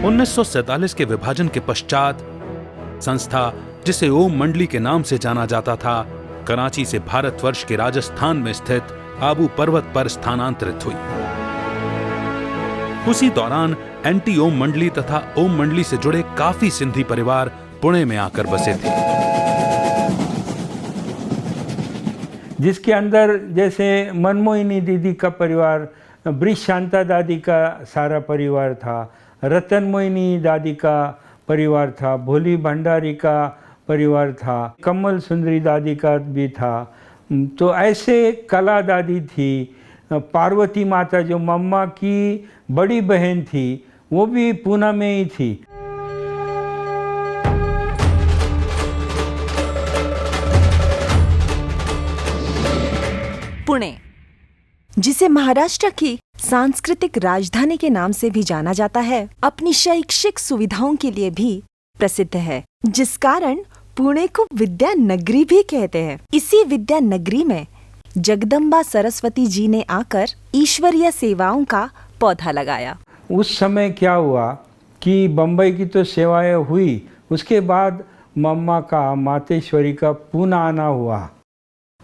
1947 के विभाजन के पश्चात संस्था, जिसे ओम मंडली के नाम से जाना जाता था, कराची से भारतवर्ष के राजस्थान में स्थित आबू पर्वत पर स्थानांतरित हुई। उसी दौरान एंटी ओम मंडली तथा ओम मंडली से जुड़े काफी सिंधी परिवार पुणे में आकर बसे थे, जिसके अंदर जैसे मनमोहिनी दीदी का परिवार, ब्रिज शांता दादी का सारा परिवार था, रतन मोहिनी दादी का परिवार था, भोली भंडारी का परिवार था, कमल सुंदरी दादी का भी था। तो ऐसे कला दादी थी, पार्वती माता जो मम्मा की बड़ी बहन थी वो भी पूना में ही थी। पुणे, जिसे महाराष्ट्र की सांस्कृतिक राजधानी के नाम से भी जाना जाता है, अपनी शैक्षिक सुविधाओं के लिए भी प्रसिद्ध है, जिस कारण पुणे को विद्या नगरी भी कहते हैं। इसी विद्या नगरी में जगदम्बा सरस्वती जी ने आकर ईश्वरीय सेवाओं का पौधा लगाया। उस समय क्या हुआ कि बम्बई की तो सेवाएं हुई, उसके बाद मम्मा का, मातेश्वरी का पूना आना हुआ,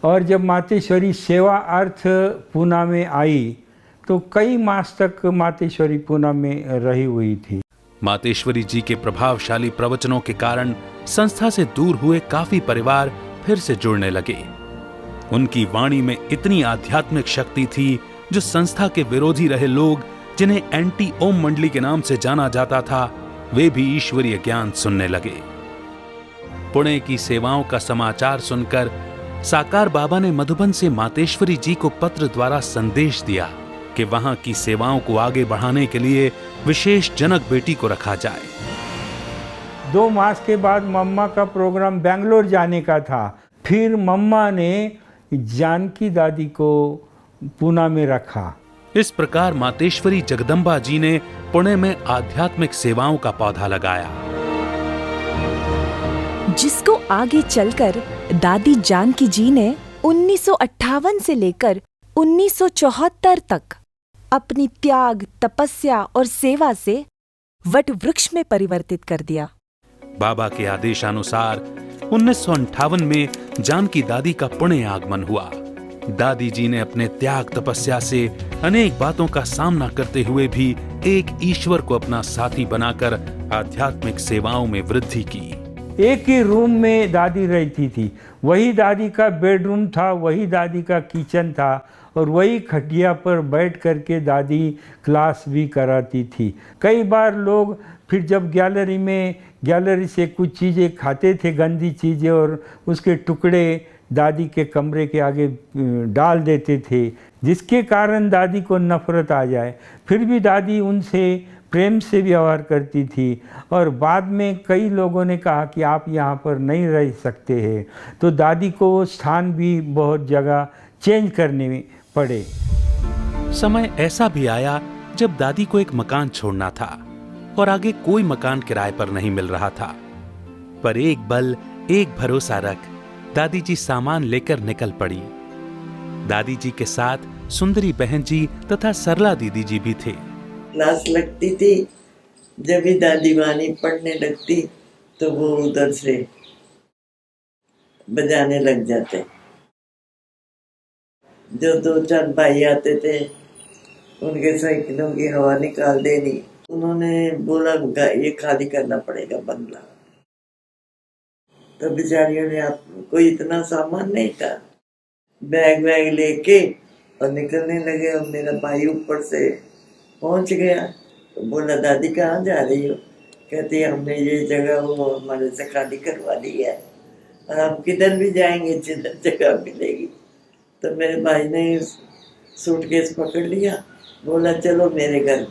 और जब मातेश्वरी सेवा अर्थ पूना में आई तो कई मास तक मातेश्वरी पूना में रही हुई थी। मातेश्वरी जी के प्रभावशाली प्रवचनों के कारण संस्था से दूर हुए काफी परिवार फिर से जुड़ने लगे। उनकी वाणी में इतनी आध्यात्मिक शक्ति थी जो संस्था के विरोधी रहे लोग, जिन्हें एंटी ओम मंडली के नाम से जाना जाता था, वे भी ईश्वरीय ज्ञान सुनने लगे। पुणे की सेवाओं का समाचार सुनकर साकार बाबा ने मधुबन से मातेश्वरी जी को पत्र द्वारा संदेश दिया कि वहां की सेवाओं को आगे बढ़ाने के लिए विशेष जनक बेटी को रखा जाए। 2 मास के बाद मम्मा का प्रोग्राम बेंगलोर जाने का था। फिर मम्मा ने जानकी दादी को पूना में रखा। इस प्रकार मातेश्वरी जगदम्बा जी ने पुणे में आध्यात्मिक सेवाओं का पौधा लगाया, जिसको आगे चलकर दादी जानकी जी ने 1958 से लेकर 1974 तक अपनी त्याग, तपस्या और सेवा से वट वृक्ष में परिवर्तित कर दिया। बाबा के आदेशानुसार 1958 में जानकी दादी का पुणे आगमन हुआ। दादी जी ने अपने त्याग तपस्या से अनेक बातों का सामना करते हुए भी एक ईश्वर को अपना साथी बनाकर आध्यात्मिक सेवाओं में वृद्धि की। एक ही रूम में दादी रहती थी, वही दादी का बेडरूम था, वही दादी का किचन था, और वही खटिया पर बैठ करके दादी क्लास भी कराती थी। कई बार लोग फिर जब गैलरी से कुछ चीज़ें खाते थे, गंदी चीज़ें, और उसके टुकड़े दादी के कमरे के आगे डाल देते थे, जिसके कारण दादी को नफरत आ जाए। फिर भी दादी उनसे प्रेम से व्यवहार करती थी, और बाद में कई लोगों ने कहा कि आप यहाँ पर नहीं रह सकते हैं, तो दादी को वो स्थान भी बहुत जगह चेंज करने में पड़े। समय ऐसा भी आया जब दादी को एक मकान छोड़ना था और आगे कोई मकान किराए पर नहीं मिल रहा था, पर एक बल, एक भरोसा रख दादी जी सामान लेकर निकल पड़ी। दादी जी के साथ सुंदरी बहन जी तथा सरला दीदी जी भी थे। क्लास लगती थी, जब भी दादी वाणी पढ़ने लगती तो वो उधर से बजाने लग जाते। जो 2-4 भाई आते थे उनके साइकिलों की हवा निकाल देनी। उन्होंने बोला ये खाली करना पड़ेगा बंगला। तो बेचारियों ने कोई इतना सामान नहीं था, बैग लेके और निकलने लगे। और मेरा भाई ऊपर से पहुंच गया तो बोला दादी कहाँ जा रही हो? कहती हमने ये जगह वो हमारे से खाली करवा ली है, और हम किधर भी जाएंगे जिधर जगह मिलेगी। तो मेरे भाई ने सूटकेस पकड़ लिया, बोला चलो मेरे घर।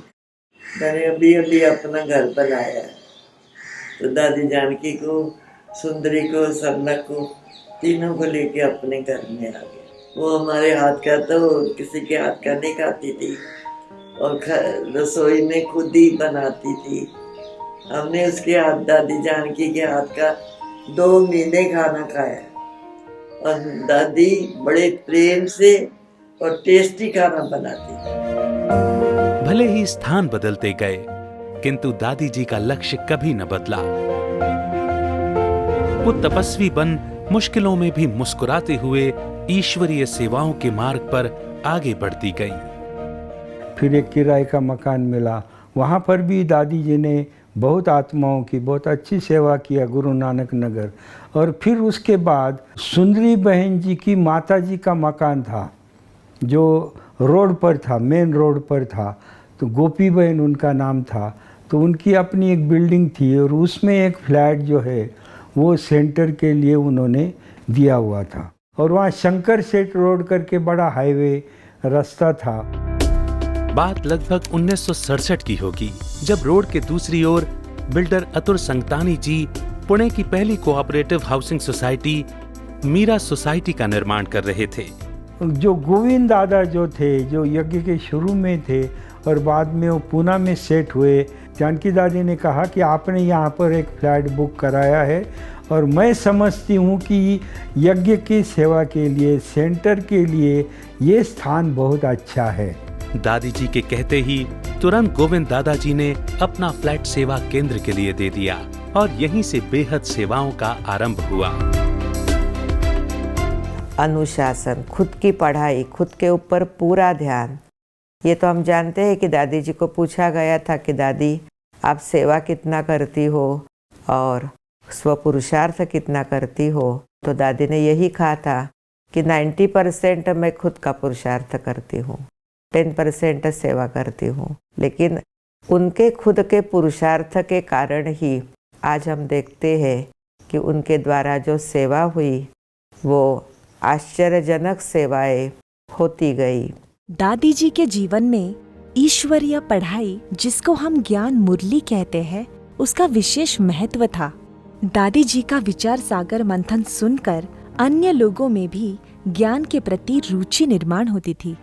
मैंने अभी अपना घर बनाया है। तो दादी जानकी को, सुंदरी को, सरला को, तीनों को लेके अपने घर में आ गए। वो हमारे हाथ का तो किसी के हाथ का नहीं खाती थी, और रसोई में खुद ही बनाती थी। हमने उसके हाथ, दादी जानकी के हाथ का 2 महीने खाना खाया, और दादी बड़े प्रेम से और टेस्टी खाना बनाती थी। भले ही स्थान बदलते गए, किंतु दादी जी का लक्ष्य कभी न बदला। वो तपस्वी बन मुश्किलों में भी मुस्कुराते हुए ईश्वरीय सेवाओं के मार्ग पर आगे बढ़ती गई। फिर एक किराए का मकान मिला, वहाँ पर भी दादी जी ने बहुत आत्माओं की बहुत अच्छी सेवा किया, गुरु नानक नगर। और फिर उसके बाद सुंदरी बहन जी की माता जी का मकान था जो रोड पर था, मेन रोड पर था, तो गोपी बहन उनका नाम था। तो उनकी अपनी एक बिल्डिंग थी और उसमें एक फ्लैट जो है वो सेंटर के लिए उन्होंने दिया हुआ था। और वहाँ शंकर सेठ रोड करके बड़ा हाईवे रास्ता था। बात लगभग 1967 की होगी, जब रोड के दूसरी ओर बिल्डर अतुर संगतानी जी पुणे की पहली cooperative housing society Meera society का निर्माण कर रहे थे। जो गोविंद दादा जो थे, जो यज्ञ के शुरू में थे और बाद में वो पूना में सेट हुए, जानकी दादी ने कहा कि आपने यहाँ पर एक फ्लैट बुक कराया है और मैं समझती हूँ कि यज्ञ की सेवा के लिए, सेंटर के लिए ये स्थान बहुत अच्छा है। दादी जी के कहते ही तुरंत गोविंद दादाजी ने अपना फ्लैट सेवा केंद्र के लिए दे दिया और यहीं से बेहद सेवाओं का आरंभ हुआ। अनुशासन, खुद की पढ़ाई, खुद के ऊपर पूरा ध्यान। ये तो हम जानते हैं कि दादी जी को पूछा गया था कि दादी आप सेवा कितना करती हो और स्वपुरुषार्थ कितना करती हो, तो दादी ने यही कहा था कि 90% मैं खुद का पुरुषार्थ करती हूँ, 10% सेवा करती हूँ। लेकिन उनके खुद के पुरुषार्थ के कारण ही आज हम देखते हैं कि उनके द्वारा जो सेवा हुई वो आश्चर्यजनक सेवाएं होती गई। दादी जी के जीवन में ईश्वरीय पढ़ाई, जिसको हम ज्ञान मुरली कहते हैं, उसका विशेष महत्व था। दादी जी का विचार सागर मंथन सुनकर अन्य लोगों में भी ज्ञान के प्रति रुचि निर्माण होती थी।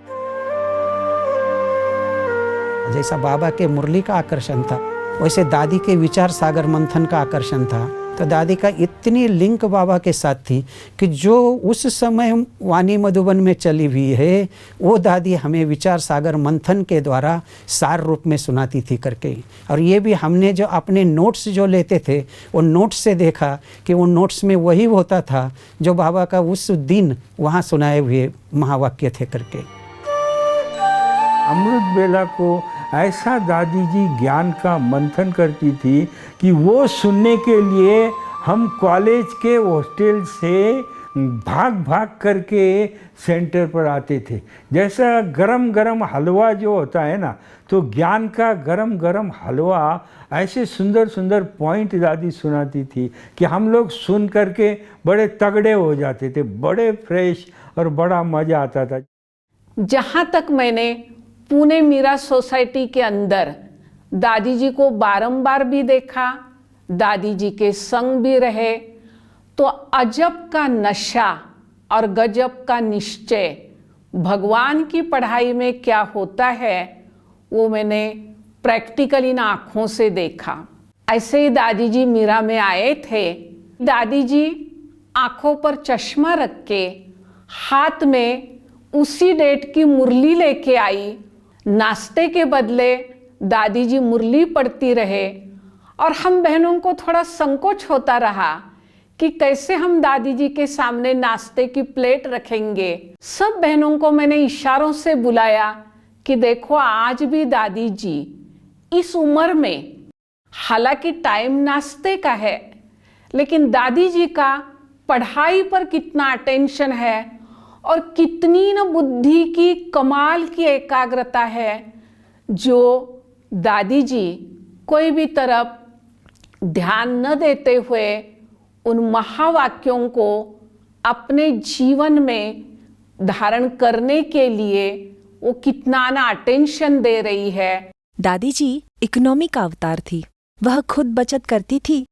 जैसा बाबा के मुरली का आकर्षण था, वैसे दादी के विचार सागर मंथन का आकर्षण था। तो दादी का इतनी लिंक बाबा के साथ थी कि जो उस समय वाणी मधुबन में चली हुई है वो दादी हमें विचार सागर मंथन के द्वारा सार रूप में सुनाती थी करके। और ये भी हमने जो अपने नोट्स जो लेते थे वो नोट्स से देखा कि वो नोट्स में वही होता था जो बाबा का उस दिन वहाँ सुनाए हुए महावाक्य थे करके। अमृत बेला को ऐसा दादी जी ज्ञान का मंथन करती थी कि वो सुनने के लिए हम कॉलेज के हॉस्टल से भाग भाग करके सेंटर पर आते थे। जैसा गरम गरम हलवा जो होता है ना, तो ज्ञान का गरम गरम हलवा, ऐसे सुंदर सुंदर पॉइंट दादी सुनाती थी कि हम लोग सुन करके बड़े तगड़े हो जाते थे, बड़े फ्रेश और बड़ा मज़ा आता था। जहाँ तक मैंने पुणे मीरा सोसाइटी के अंदर दादी जी को बारंबार भी देखा, दादी जी के संग भी रहे, तो अजब का नशा और गजब का निश्चय भगवान की पढ़ाई में क्या होता है वो मैंने प्रैक्टिकली इन आँखों से देखा। ऐसे ही दादी जी मीरा में आए थे। दादी जी आँखों पर चश्मा रख के हाथ में उसी डेट की मुरली लेके आई। नाश्ते के बदले दादी जी मुरली पढ़ती रहे और हम बहनों को थोड़ा संकोच होता रहा कि कैसे हम दादी जी के सामने नाश्ते की प्लेट रखेंगे। सब बहनों को मैंने इशारों से बुलाया कि देखो आज भी दादी जी इस उम्र में, हालांकि टाइम नाश्ते का है, लेकिन दादी जी का पढ़ाई पर कितना अटेंशन है और कितनी न बुद्धि की कमाल की एकाग्रता है, जो दादी जी कोई भी तरफ ध्यान न देते हुए उन महावाक्यों को अपने जीवन में धारण करने के लिए वो कितना ना अटेंशन दे रही है। दादी जी इकोनॉमी का अवतार थी। वह खुद बचत करती थी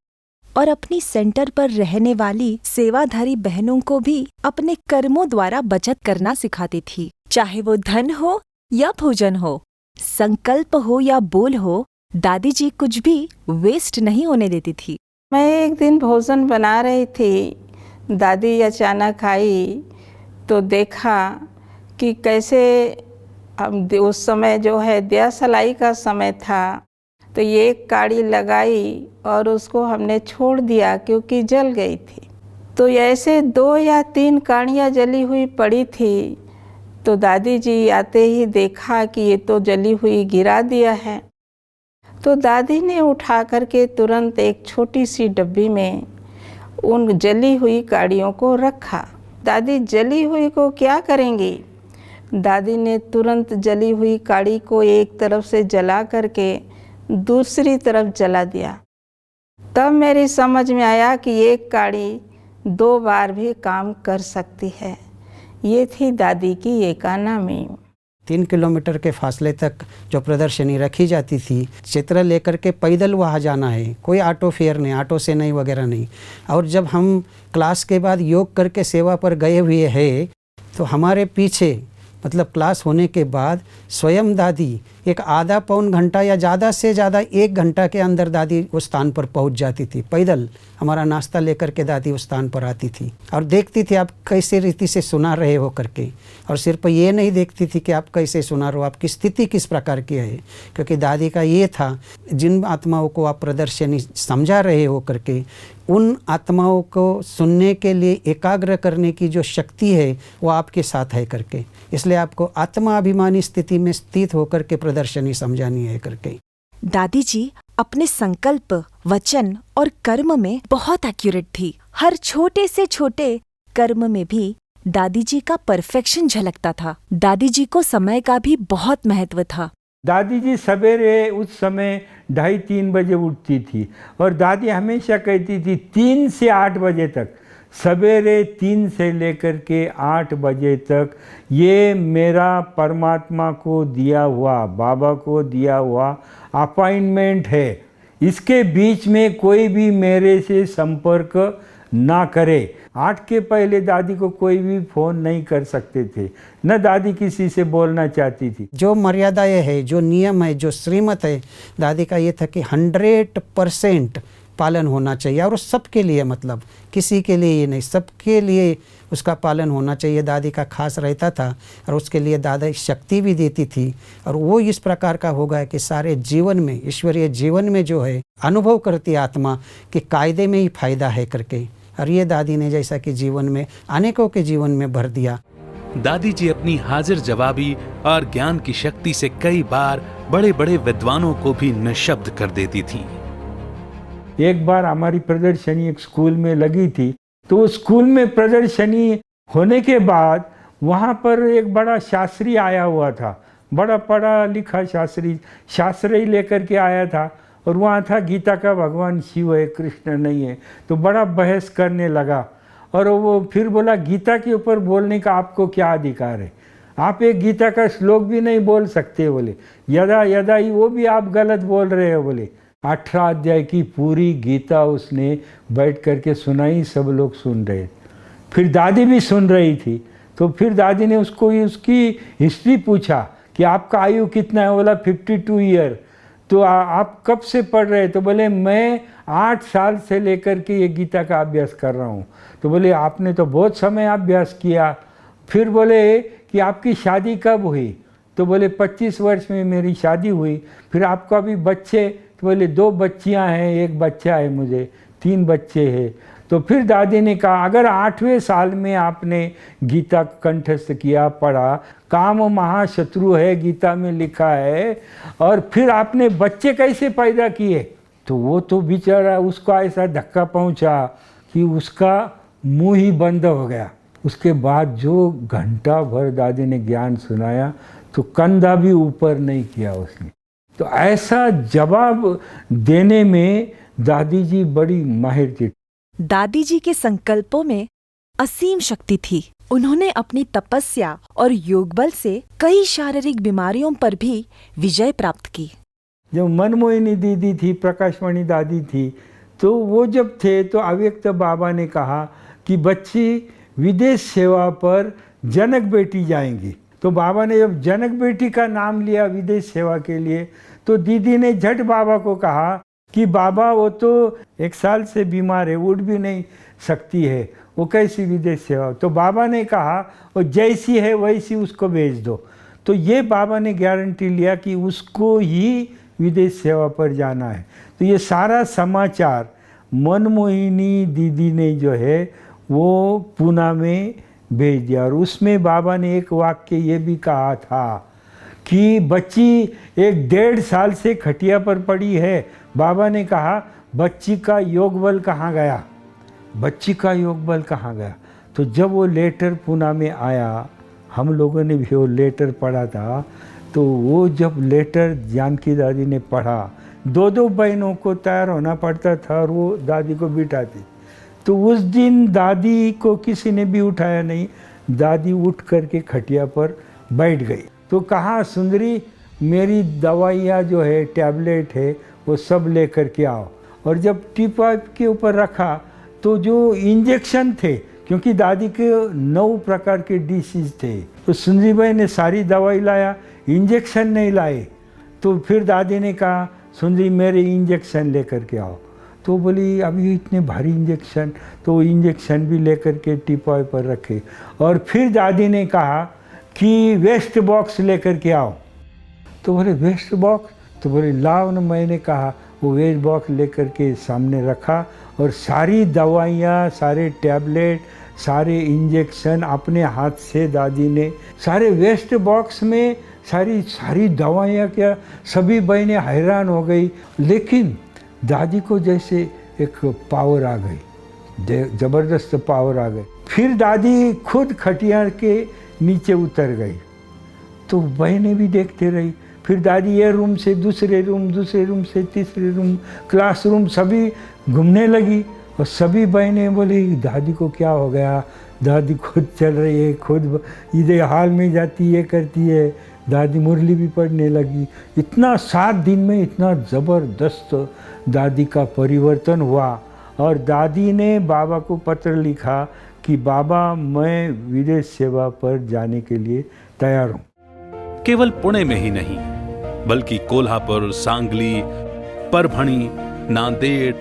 और अपनी सेंटर पर रहने वाली सेवाधारी बहनों को भी अपने कर्मों द्वारा बचत करना सिखाती थी। चाहे वो धन हो या भोजन हो, संकल्प हो या बोल हो, दादी जी कुछ भी वेस्ट नहीं होने देती थी। मैं एक दिन भोजन बना रही थी, दादी अचानक आई तो देखा कि कैसे उस समय जो है दिया सलाई का समय था, तो ये एक काड़ी लगाई और उसको हमने छोड़ दिया क्योंकि जल गई थी। तो ऐसे 2 या 3 काड़ियाँ जली हुई पड़ी थी। तो दादी जी आते ही देखा कि ये तो जली हुई गिरा दिया है। तो दादी ने उठा करके तुरंत एक छोटी सी डब्बी में उन जली हुई काड़ियों को रखा। दादी जली हुई को क्या करेंगी? दादी ने तुरंत जली हुई काड़ी को एक तरफ से जला करके दूसरी तरफ जला दिया। तब मेरी समझ में आया कि एक काड़ी 2 बार भी काम कर सकती है। ये थी दादी की एकानामी। 3 किलोमीटर के फासले तक जो प्रदर्शनी रखी जाती थी, चित्र लेकर के पैदल वहाँ जाना है, कोई ऑटो फेयर नहीं, ऑटो से नहीं वगैरह नहीं। और जब हम क्लास के बाद योग करके सेवा पर गए हुए हैं तो हमारे पीछे मतलब क्लास होने के बाद स्वयं दादी एक आधा पौन घंटा या ज़्यादा से ज़्यादा 1 घंटा के अंदर दादी उस स्थान पर पहुंच जाती थी। पैदल हमारा नाश्ता लेकर के दादी उस स्थान पर आती थी और देखती थी आप कैसे रीति से सुना रहे हो करके। और सिर्फ ये नहीं देखती थी कि आप कैसे सुना रहे हो, आपकी स्थिति किस प्रकार की है, क्योंकि दादी का ये था जिन आत्माओं को आप प्रदर्शनी समझा रहे हो करके उन आत्माओं को सुनने के लिए एकाग्र करने की जो शक्ति है वो आपके साथ है करके, इसलिए आपको आत्माभिमानी स्थिति में स्थित होकर के प्रदर्शनी समझानी है करके। दादी जी अपने संकल्प, वचन और कर्म में बहुत एक्यूरेट थी। हर छोटे से छोटे कर्म में भी दादी जी का परफेक्शन झलकता था। दादी जी को समय का भी बहुत महत्व था। दादी जी सवेरे उस समय 2:30-3 बजे उठती थी और दादी हमेशा कहती थी 3 से 8 बजे तक, सवेरे 3 से लेकर के 8 बजे तक ये मेरा परमात्मा को दिया हुआ, बाबा को दिया हुआ अपॉइंटमेंट है। इसके बीच में कोई भी मेरे से संपर्क ना करे। 8 के पहले दादी को कोई भी फ़ोन नहीं कर सकते थे, न दादी किसी से बोलना चाहती थी। जो मर्यादाएं है, जो नियम है, जो श्रीमत है, दादी का ये था कि 100% पालन होना चाहिए और सबके लिए, मतलब किसी के लिए ये नहीं, सबके लिए उसका पालन होना चाहिए। दादी का खास रहता था और उसके लिए दादा शक्ति भी देती थी और वो इस प्रकार का हो गया कि सारे जीवन में, ईश्वरीय जीवन में जो है अनुभव करती आत्मा कि कायदे में ही फायदा है करके। और ये दादी ने जैसा कि जीवन में अनेकों के जीवन में भर दिया। दादी जी अपनी हाजिर जवाबी और ज्ञान की शक्ति से कई बार बड़े बड़े विद्वानों को भी निशब्द कर देती थी। एक बार हमारी प्रदर्शनी एक स्कूल में लगी थी, तो उस स्कूल में प्रदर्शनी होने के बाद वहाँ पर एक बड़ा शास्त्री आया हुआ था, बड़ा पढ़ा लिखा शास्त्री, शास्त्र ही लेकर के आया था और वहाँ था गीता का भगवान शिव है, कृष्ण नहीं है। तो बड़ा बहस करने लगा और वो फिर बोला गीता के ऊपर बोलने का आपको क्या अधिकार है, आप एक गीता का श्लोक भी नहीं बोल सकते। बोले यदा यदा ही वो भी आप गलत बोल रहे हो। बोले 18 अध्याय की पूरी गीता उसने बैठ करके सुनाई, सब लोग सुन रहे, फिर दादी भी सुन रही थी। तो फिर दादी ने उसको उसकी हिस्ट्री पूछा कि आपका आयु कितना है। बोला 52 ईयर। तो आप कब से पढ़ रहे? तो बोले मैं 8 साल से लेकर के ये गीता का अभ्यास कर रहा हूँ। तो बोले आपने तो बहुत समय अभ्यास किया। फिर बोले कि आपकी शादी कब हुई? तो बोले 25 वर्ष में मेरी शादी हुई। फिर आपका भी बच्चे? तो बोले 2 बच्चियाँ हैं, 1 बच्चा है मुझे, 3 बच्चे हैं। तो फिर दादी ने कहा अगर 8वें साल में आपने गीता कंठस्थ किया, पढ़ा, काम महाशत्रु है गीता में लिखा है, और फिर आपने बच्चे कैसे पैदा किए? तो वो तो बेचारा उसको ऐसा धक्का पहुंचा कि उसका मुंह ही बंद हो गया। उसके बाद जो घंटा भर दादी ने ज्ञान सुनाया तो कंधा भी ऊपर नहीं किया उसने। तो ऐसा जवाब देने में दादी जी बड़ी माहिर थी। दादी जी के संकल्पों में असीम शक्ति थी। उन्होंने अपनी तपस्या और योग बल से कई शारीरिक बीमारियों पर भी विजय प्राप्त की। जब मनमोहिनी दीदी थी, प्रकाशवाणी दादी थी, तो वो जब थे तो अव्यक्त बाबा ने कहा कि बच्ची विदेश सेवा पर जनक बेटी जाएंगी। तो बाबा ने जब जनक बेटी का नाम लिया विदेश सेवा के लिए, तो दीदी ने झट बाबा को कहा कि बाबा वो तो 1 साल से बीमार है, उठ भी नहीं सकती है, वो कैसी विदेश सेवा? तो बाबा ने कहा वो जैसी है वैसी उसको भेज दो। तो ये बाबा ने गारंटी लिया कि उसको ही विदेश सेवा पर जाना है। तो ये सारा समाचार मनमोहिनी दीदी ने जो है वो पूना में भेज दिया। और उसमें बाबा ने एक वाक्य ये भी कहा था कि बच्ची 1-1.5 साल से खटिया पर पड़ी है। बाबा ने कहा बच्ची का योग बल कहाँ गया, बच्ची का योग बल कहाँ गया। तो जब वो लेटर पूना में आया, हम लोगों ने भी वो लेटर पढ़ा था, तो वो जब लेटर जानकी दादी ने पढ़ा, 2-2 बहनों को तैयार होना पड़ता था और वो दादी को बिठाती। तो उस दिन दादी को किसी ने भी उठाया नहीं, दादी उठ करके खटिया पर बैठ गई। तो कहा सुंदरी मेरी दवाइयाँ जो है टैबलेट है वो सब ले कर के आओ। और जब टीपॉय के ऊपर रखा तो जो इंजेक्शन थे, क्योंकि दादी के 9 प्रकार के डिसीज थे, तो सुंदरी भाई ने सारी दवाई लाया, इंजेक्शन नहीं लाए। तो फिर दादी ने कहा सुंदरी मेरे इंजेक्शन लेकर के आओ। तो बोली अभी इतने भारी इंजेक्शन, तो इंजेक्शन भी लेकर के टीपॉय पर रखे। और फिर दादी ने कहा कि वेस्ट बॉक्स लेकर के आओ। तो बोले वेस्ट बॉक्स, तो बोले लाओ न। मैंने कहा वो वेस्ट बॉक्स लेकर के सामने रखा और सारी दवाइयाँ, सारे टैबलेट, सारे इंजेक्शन अपने हाथ से दादी ने सारे वेस्ट बॉक्स में सारी दवाइयाँ, क्या सभी बहनें हैरान हो गई। लेकिन दादी को जैसे एक पावर आ गई, ज़बरदस्त पावर आ गई। फिर दादी खुद खटिया के नीचे उतर गई, तो बहनें भी देखते रही। फिर दादी ये रूम से दूसरे रूम से तीसरे रूम, क्लासरूम सभी घूमने लगी। और सभी बहनें बोली दादी को क्या हो गया, दादी खुद चल रही है, खुद इधर हाल में जाती है, करती है। दादी मुरली भी पढ़ने लगी। इतना 7 दिन में इतना ज़बरदस्त दादी का परिवर्तन हुआ। और दादी ने बाबा को पत्र लिखा कि बाबा मैं विदेश सेवा पर जाने के लिए तैयार हूँ। केवल पुणे में ही नहीं बल्कि कोल्हापुर, सांगली, परभणी, नांदेड़,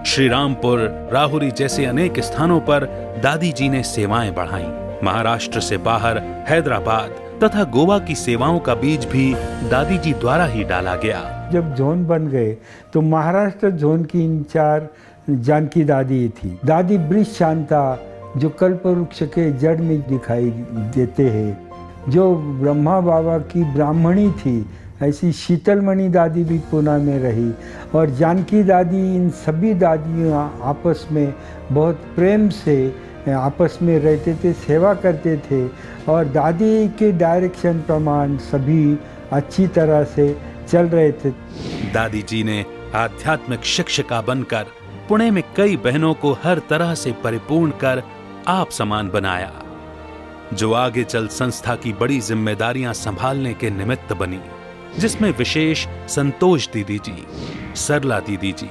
श्रीरामपुर, राहुरी जैसे अनेक स्थानों पर दादी जी ने सेवाएं बढ़ाईं। महाराष्ट्र से बाहर हैदराबाद तथा गोवा की सेवाओं का बीज भी दादी जी द्वारा ही डाला गया। जब जोन बन गए तो महाराष्ट्र जोन की इंचार्ज जानकी दादी थी। दादी वृक्ष शांता जो कल्पवृक्ष के जड़ में दिखाई देते हैं, जो ब्रह्मा बाबा की ब्राह्मणी थी, ऐसी शीतलमणि दादी भी पूना में रही। और जानकी दादी, इन सभी दादियाँ आपस में बहुत प्रेम से आपस में रहते थे, सेवा करते थे। और दादी के डायरेक्शन प्रमाण सभी अच्छी तरह से चल रहे थे। दादी जी ने आध्यात्मिक शिक्षिका बनकर पुणे में कई बहनों को हर तरह से परिपूर्ण कर आप समान बनाया, जो आगे चल संस्था की बड़ी जिम्मेदारियां संभालने के निमित्त बनी, जिसमें विशेष संतोष दीदी जी, सरला दीदी जी,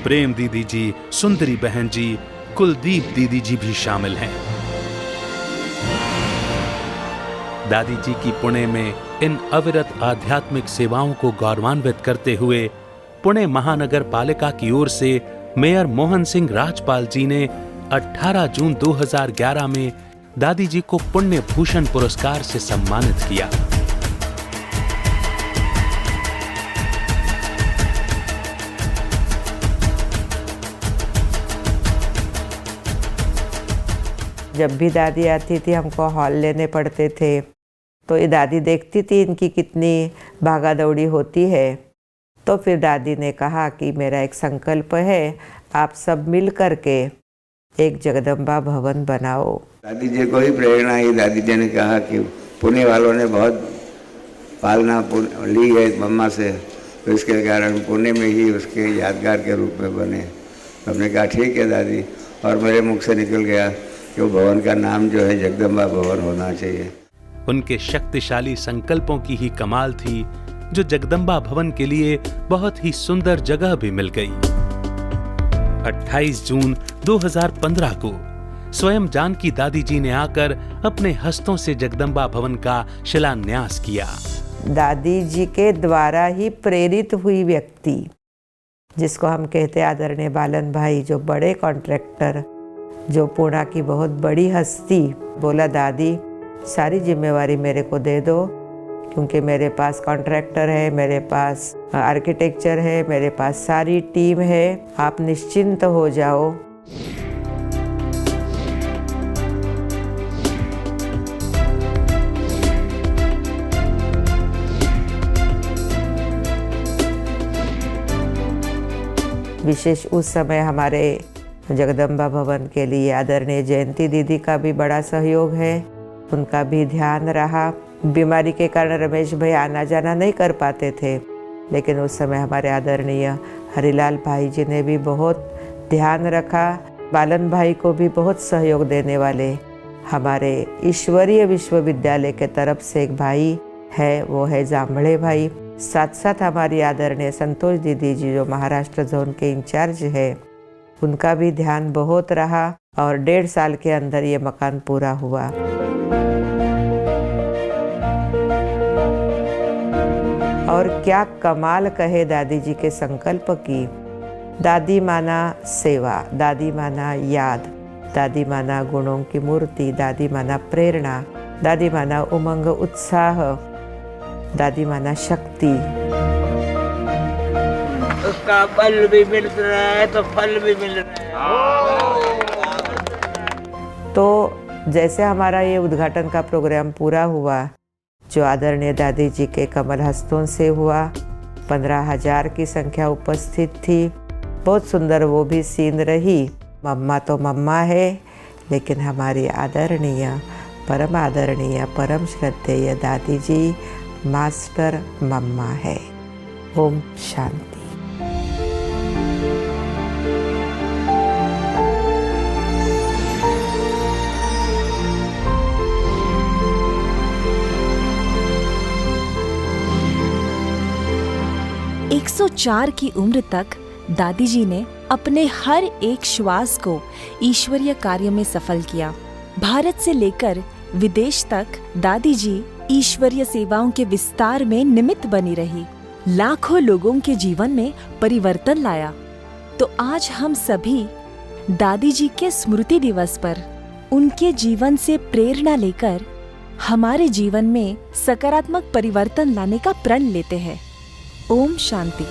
प्रेम दीदी जी, सुंदरी बहन जी, कुलदीप दीदी जी भी शामिल हैं। दादी जी की पुणे में इन अविरत आध्यात्मिक सेवाओं को गौरवान्वित करते हुए पुणे महानगर पालिका की ओर से मेयर मोहन सिंह राजपाल जी ने 18 जून 2011 में दादी जी को पुण्य भूषण पुरस्कार से सम्मानित किया। जब भी दादी आती थी हमको हॉल लेने पड़ते थे, तो ये दादी देखती थी इनकी कितनी भागा दौड़ी होती है। तो फिर दादी ने कहा कि मेरा एक संकल्प है, आप सब मिल कर के एक जगदम्बा भवन बनाओ। दादी जी को ही प्रेरणा ही दादी जी ने कहा कि पुणे वालों ने बहुत पालना ली है मम्मा से, तो इसके कारण पुणे में ही उसके यादगार के रूप में बने। हमने कहा ठीक है दादी, और मेरे मुख से निकल गया कि वो भवन का नाम जो है जगदम्बा भवन होना चाहिए। उनके शक्तिशाली संकल्पों की ही कमाल थी, जो जगदम्बा भवन के लिए बहुत ही सुंदर जगह भी मिल गई। 28 जून 2015 को स्वयं जानकी दादी जी ने आकर अपने हस्तों से जगदम्बा भवन का शिलान्यास किया। दादी जी के द्वारा ही प्रेरित हुई व्यक्ति, जिसको हम कहते आदरणीय बालन भाई, जो बड़े कॉन्ट्रैक्टर, जो पुणे की बहुत बड़ी हस्ती, बोला दादी सारी जिम्मेवारी मेरे को दे दो, क्योंकि मेरे पास कॉन्ट्रैक्टर है, मेरे पास आर्किटेक्चर है, मेरे पास सारी टीम है, आप निश्चिंत हो जाओ। विशेष उस समय हमारे जगदम्बा भवन के लिए आदरणीय जयंती दीदी का भी बड़ा सहयोग है, उनका भी ध्यान रहा। बीमारी के कारण रमेश भाई आना जाना नहीं कर पाते थे, लेकिन उस समय हमारे आदरणीय हरिलाल भाई जी ने भी बहुत ध्यान रखा। बालन भाई को भी बहुत सहयोग देने वाले हमारे ईश्वरीय विश्वविद्यालय के तरफ से एक भाई है, वो है जांभळे भाई। साथ साथ हमारी आदरणीय संतोष दीदी जी जो महाराष्ट्र जोन के इंचार्ज है, उनका भी ध्यान बहुत रहा और 1.5 साल के अंदर ये मकान पूरा हुआ। और क्या कमाल कहे दादी जी के संकल्प की। दादी माना सेवा, दादी माना याद, दादी माना गुणों की मूर्ति, दादी माना प्रेरणा, दादी माना उमंग उत्साह, दादी माना शक्ति। उसका बल भी मिल रहा है तो फल भी मिल रहा है। तो जैसे हमारा ये उद्घाटन का प्रोग्राम पूरा हुआ, जो आदरणीय दादी जी के कमल हस्तों से हुआ, 15,000 की संख्या उपस्थित थी। बहुत सुंदर वो भी सीन रही। मम्मा तो मम्मा है, लेकिन हमारी आदरणीय परम श्रद्धेय दादी जी मास्टर मम्मा है। ओम शांति। एक 104 की उम्र तक दादी जी ने अपने हर एक श्वास को ईश्वरीय कार्य में सफल किया। भारत से लेकर विदेश तक दादी जी ईश्वरीय सेवाओं के विस्तार में निमित्त बनी रही, लाखों लोगों के जीवन में परिवर्तन लाया। तो आज हम सभी दादी जी के स्मृति दिवस पर उनके जीवन से प्रेरणा लेकर हमारे जीवन में सकारात्मक परिवर्तन लाने का प्रण लेते हैं। ओम शांति।